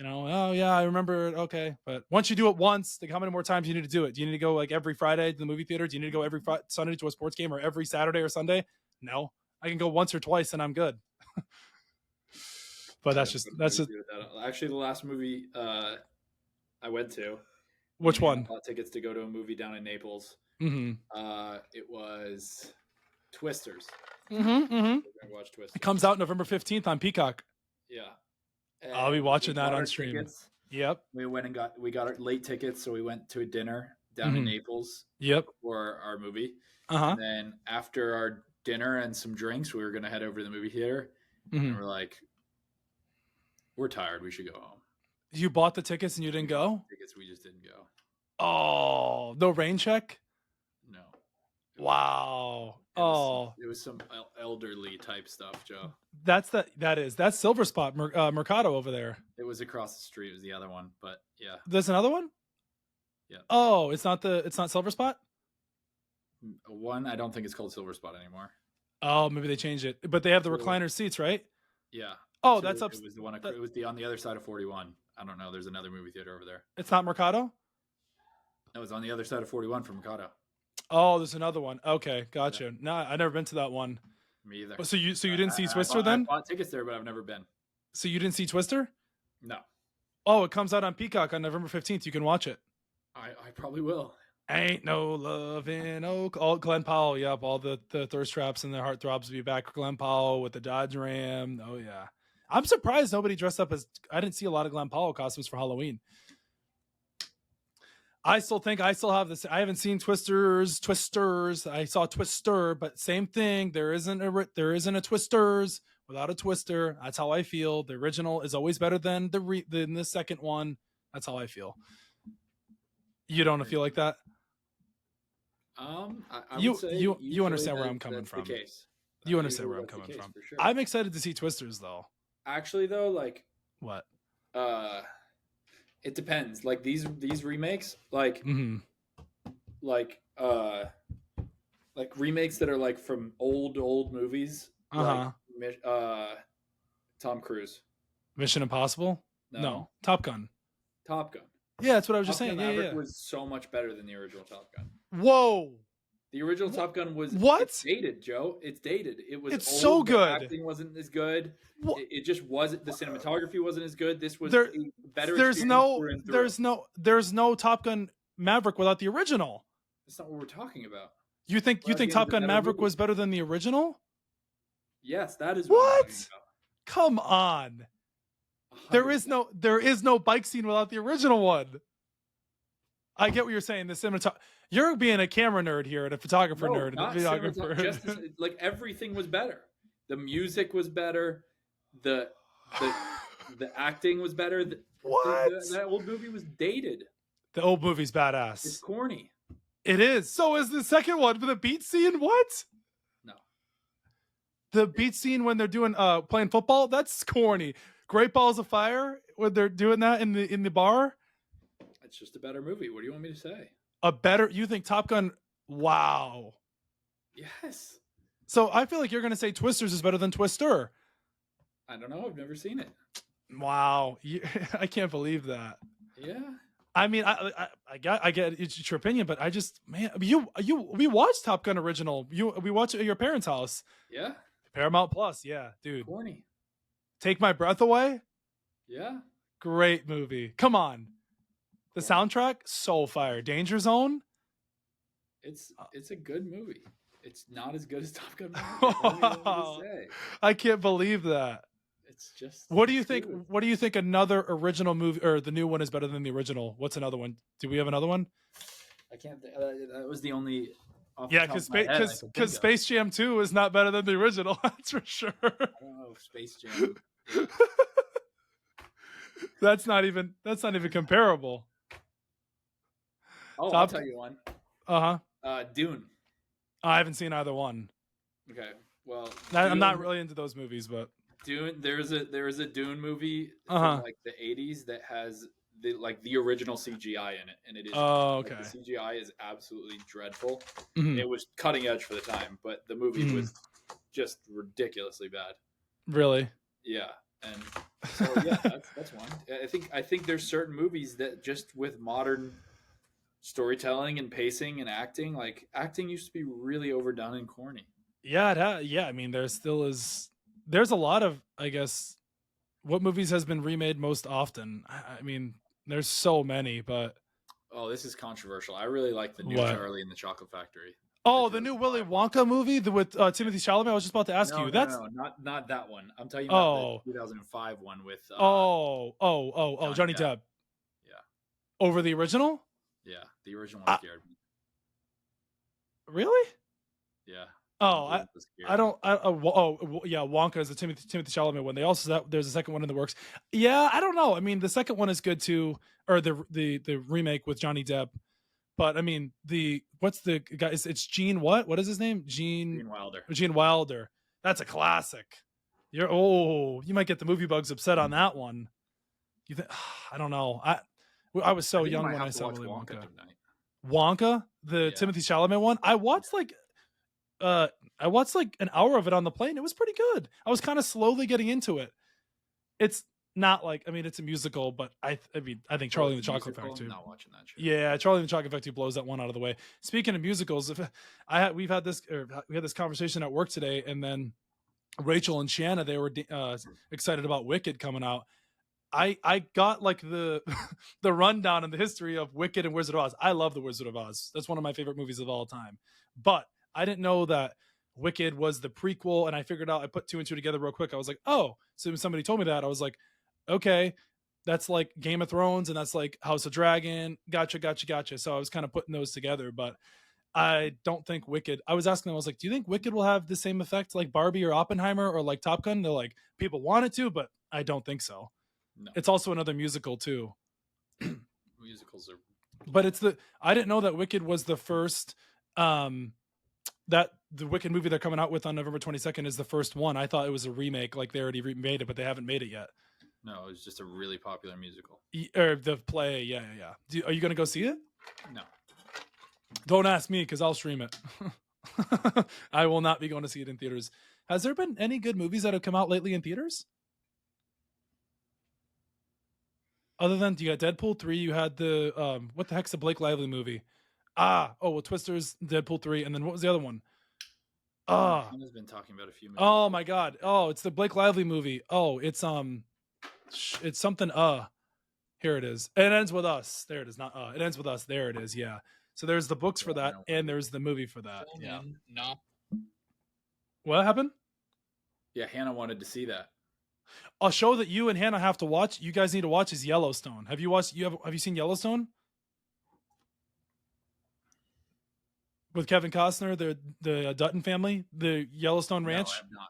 oh yeah, I remember it. Okay, but once you do it once, like how many more times you need to do it? Do you need to go like every Friday to the movie theater? Do you need to go every Sunday to a sports game, or every Saturday or Sunday? No, I can go once or twice and I'm good. But that's just actually the last movie I went to. Which one? Bought tickets to go to a movie down in Naples. Mm-hmm. It was Twisters. Mm-hmm. Mm-hmm. Watch Twisters. It comes out November 15th on Peacock. Yeah. And I'll be watching that on stream. Tickets. Yep. We got our late tickets, so we went to a dinner down in Naples. Yep. For our movie. Uh-huh. And then after our dinner and some drinks, we were gonna head over to the movie theater. And we're like, we're tired. We should go home. You bought the tickets and you didn't go? Tickets, we just didn't go. Oh, no rain check? No. Wow. It was some elderly type stuff, Joe. That's Silver Spot Mercado over there. It was across the street. It was the other one, but yeah. There's another one? Yeah. Oh, it's not Silver Spot? One, I don't think it's called Silver Spot anymore. Oh, maybe they changed it. But they have the recliner seats, right? Yeah. Oh, that's up. It was the one. It was on the other side of 41. I don't know. There's another movie theater over there. It's not Mercado? No, it's on the other side of 41 from Mercado. Oh, there's another one. Okay, gotcha. Yeah. No, I've never been to that one. Me either. So you didn't see Twister then? I bought tickets there, but I've never been. So you didn't see Twister? No. Oh, it comes out on Peacock on November 15th. You can watch it. I probably will. Ain't no love in Glenn Powell. Yep, all the thirst traps and the heartthrobs will be back. Glenn Powell with the Dodge Ram. Oh yeah. I'm surprised nobody dressed up as. I didn't see a lot of Glenn Powell costumes for Halloween. I still have this. I haven't seen Twisters. I saw Twister, but same thing. There isn't a Twisters without a Twister. That's how I feel. The original is always better than the second one. That's how I feel. You don't feel like that? You understand where I'm coming from. The case. You understand where I'm coming from. Sure. I'm excited to see Twisters though. Actually, though, like what? It depends. Like these remakes, like remakes that are like from old movies. Like, Tom Cruise. Mission Impossible? No. Top Gun. Yeah, that's what I was just saying. Maverick was so much better than the original Top Gun. Whoa. The original Top Gun was It's dated, Joe. It's dated. It's old, so good. The acting wasn't as good. It just wasn't. The cinematography wasn't as good. This was better. There's no Top Gun Maverick without the original. That's not what we're talking about. You think Top Gun Maverick was better than the original? Yes, that is what. Come on. 100%. There is no bike scene without the original one. I get what you're saying. The cinematography. You're being a camera nerd here and a photographer nerd. Not like everything was better. The music was better. The acting was better. That old movie was dated. The old movie's badass. It's corny. It is. So is the second one for the beat scene. What? No. The beat scene when they're doing playing football. That's corny. Great Balls of Fire when they're doing that in the bar. It's just a better movie. What do you want me to say? You think Top Gun? Wow. Yes. So I feel like you're going to say Twisters is better than Twister. I don't know. I've never seen it. Wow. I can't believe that. Yeah. I mean, I get it's your opinion, but I just, man, we watched Top Gun original. We watched it at your parents' house. Yeah. Paramount Plus. Yeah, dude. Corny. Take My Breath Away. Yeah. Great movie. Come on. The soundtrack, so fire. Danger Zone. It's a good movie. It's not as good as Top Gun. I can't believe that. It's just. What do you think? What do you think? Another original movie or the new one is better than the original? What's another one? Do we have another one? I can't. That was the only off the Yeah, top of my head I can think of. Space Jam 2 is not better than the original. That's for sure. I don't know if Space Jam. Yeah. That's not even comparable. I'll tell you one. Dune. I haven't seen either one. Okay, well, I'm not really into those movies, but Dune. There is a Dune movie from like the 80s that has the original CGI in it, and it is. Oh, okay. The CGI is absolutely dreadful. Mm-hmm. It was cutting edge for the time, but the movie was just ridiculously bad. Really? Yeah, and so yeah, that's one. I think there's certain movies that just with modern storytelling and pacing and acting, like acting used to be really overdone and corny. Yeah, yeah. I mean, there still is. There's a lot of, I guess, what movies has been remade most often. I mean, there's so many, but this is controversial. I really like the new Charlie and the Chocolate Factory. Oh, the new Willy Wonka movie with Timothy Chalamet. I was just about to ask you. No, not that one. I'm talking about the 2005 one with. Johnny Depp. Yeah. Over the original? Yeah, the original one scared me. Really? Yeah. Wonka is the Timothy Chalamet one. They also there's a second one in the works. Yeah, I don't know. I mean, the second one is good too, or the remake with Johnny Depp. But I mean, what's the guy? It's Gene what? What is his name? Gene Wilder. Gene Wilder. That's a classic. You might get the movie bugs upset on that one. You think? I don't know. I was so young when I saw Willy Wonka. Wonka, Timothy Chalamet one. I watched like an hour of it on the plane. It was pretty good. I was kind of slowly getting into it. It's not like, I mean, it's a musical, but I think Charlie and the Chocolate Factory. I'm not watching that shit. Yeah, Charlie and the Chocolate Factory blows that one out of the way. Speaking of musicals, we had this conversation at work today, and then Rachel and Shanna, they were excited about Wicked coming out. I got like the rundown and the history of Wicked and Wizard of Oz. I love the Wizard of Oz. That's one of my favorite movies of all time. But I didn't know that Wicked was the prequel, and I put two and two together real quick. I was like, oh, so when somebody told me that, I was like, okay, that's like Game of Thrones and that's like House of Dragon. Gotcha. So I was kind of putting those together, but I don't think Wicked. I was asking them, I was like, do you think Wicked will have the same effect like Barbie or Oppenheimer or like Top Gun? They're like, people want it to, but I don't think so. No. It's also another musical too. Musicals are. But I didn't know that Wicked was the first. That the Wicked movie they're coming out with on November 22nd is the first one. I thought it was a remake, like they already remade it, but they haven't made it yet. No, it was just a really popular musical. Or the play, yeah. Are you going to go see it? No. Don't ask me because I'll stream it. I will not be going to see it in theaters. Has there been any good movies that have come out lately in theaters? Other than you got Deadpool 3, you had the what the heck's the Blake Lively movie? Twisters, Deadpool 3, and then what was the other one? Hannah's been talking about a few movies. Oh my god. Oh, it's the Blake Lively movie. Oh, it's something here it is. It ends with us. There it is. Not it ends with us. There it is. Yeah. So there's the books for that and there's the movie for that. Yeah. No. What happened? Yeah, Hannah wanted to see that. A show that you and Hannah have to watch, you guys need to watch, is Yellowstone. Have you seen Yellowstone? With Kevin Costner, the Dutton family, the Yellowstone Ranch. No, I have not.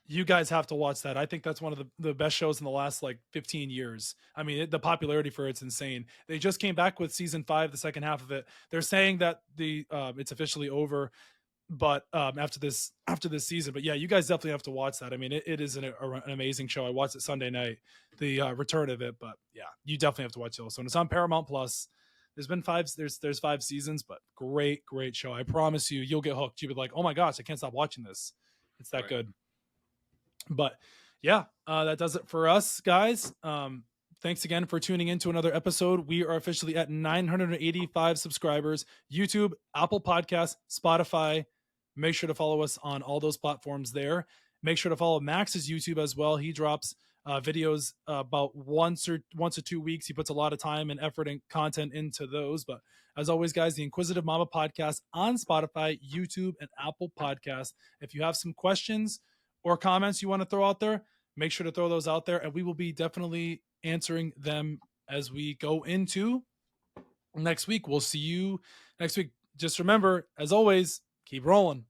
You guys have to watch that. I think that's one of the best shows in the last like 15 years. I mean, the popularity for it's insane. They just came back with season 5, the second half of it. They're saying that it's officially over, but after this season. But yeah, you guys definitely have to watch that. I mean, it is an amazing show. I watched it Sunday night, the return of it. But yeah, you definitely have to watch Yellowstone. It's on Paramount Plus. There's been 5 seasons, but great show. I promise you'll get hooked. You'll be like, oh my gosh, I can't stop watching this. It's that good. But yeah, that does it for us, guys. Thanks again for tuning in to another episode. We are officially at 985 subscribers. YouTube, Apple Podcasts, Spotify. Make sure to follow us on all those platforms there. Make sure to follow Max's YouTube as well. He drops videos about once or 2 weeks. He puts a lot of time and effort and content into those. But as always, guys, the Inquisitive Mama Podcast on Spotify, YouTube, and Apple Podcasts. If you have some questions or comments you want to throw out there, make sure to throw those out there, and we will be definitely answering them as we go into next week. We'll see you next week. Just remember, as always, Keep rolling.